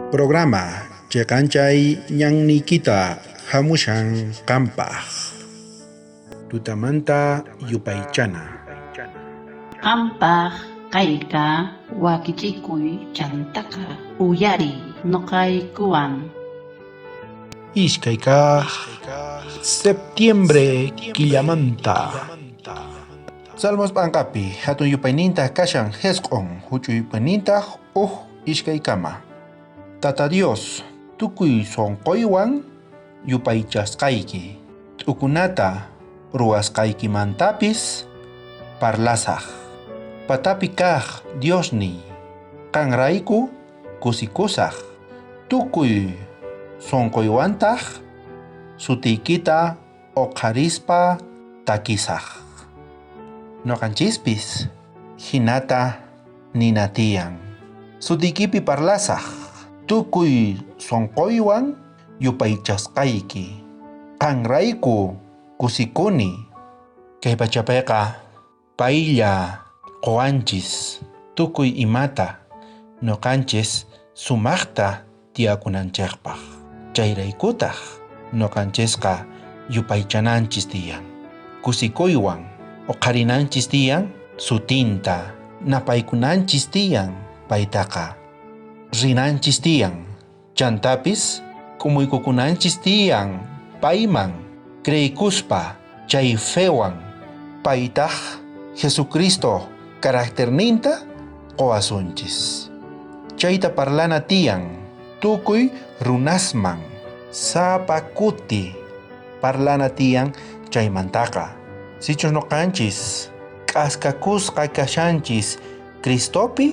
Programa Chekanchay Ñannikita Hamushan Kampaj Tutamanta Yupaychana Qampaq kayka wakichikuy chantaka uyari noqaykuwan. Ishkayka Septiembre Killamanta Salmos Pankapi Hatun Yupayninta Kashan Hesqon Huchuypaninta Ishkaykama Tata Dios tukuy sonqoywan yupaychasqayki t'ukunata ruwasqaykimantapis parlasaq patapi kaq Diosniy qanrayku kusikusaq tukuy sonqoywantaq sutiykita oqarispa takisaq noqanchispis hinata nina tiyan sutiykipi parlasaq tukuy sonqoywan yupaychasqayki qanrayku kusikuni kay pachapayqa paylla qowanchis tukuy imata noqanchis sumaqta tiyakunanchikpaq chayraykutaq noqanchisqa yupaychananchis tiyan kusikuywan oqarinanchis tiyan sutinta napaykunanchis tiyan paytaqa rinanchis tiyan chantapis kumuykukunanchis tiyan payman creykuspa chay fewan paytaq Jesucristo carácterninta qowasunchis chayta parlana tiyan tukuy runasman sapa kuti parlana tiyan chaymantaqa sichus noqanchis k'askakusqa kashanchis Cristopi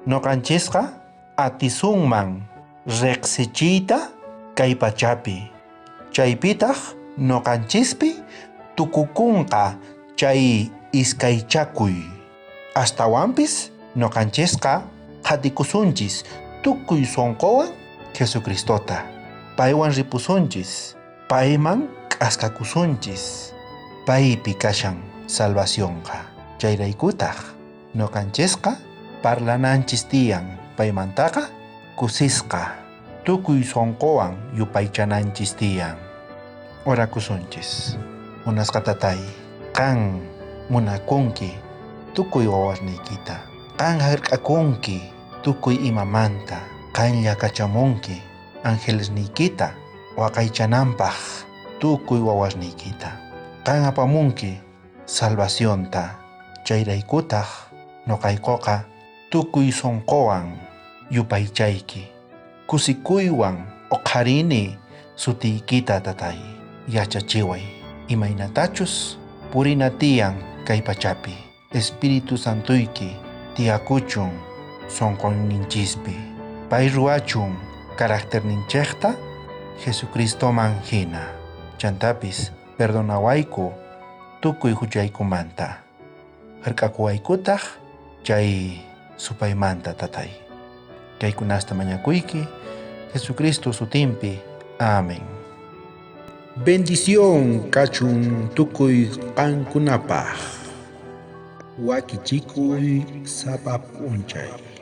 noqanchisqa atisunman reqsichiyta kay pachapi chaypitaq noqanchispi tukukunqa chay iskaychakuy astawanpis noqanchisqa qhatikusunchis tukuy sonqowan Jesucristota paywan ripusunchis payman k'askakusunchis paypi kashan salvacionqa chayraykutaq noqanchisqa parlananchis tiyan paymantaqa kusisqa tukuy sonqowan yupaychananchis tiyan orakusunchis munasqa tatay qan munakunki tukuy wawarniykita qan hark'akunki tukuy imamanta qanlla kachamunki angelesniykita waqaychananpaq tukuy wawarniykita qan apamunki salvacionta chayraykutaq noqaykuqa tukuy sonqowan yupaychayki kusikuywan oqharini sutiykita tatay yachachiway imaynatachus purina tiyan kay pachapi Espiritu Santuyki tiyakuchun sonqoyninchispi pay ruwachun carácterninchikta Jesucristoman hina chantapis perdonawayku tukuy huchaykumanta hark'akuwaykutaq chay supaymanta tatay kaykunasta mañakuyki Jesucristo sutinpi amén. Bendición kachun tukuy qankunapaq wakichikuy sapa p'unchay.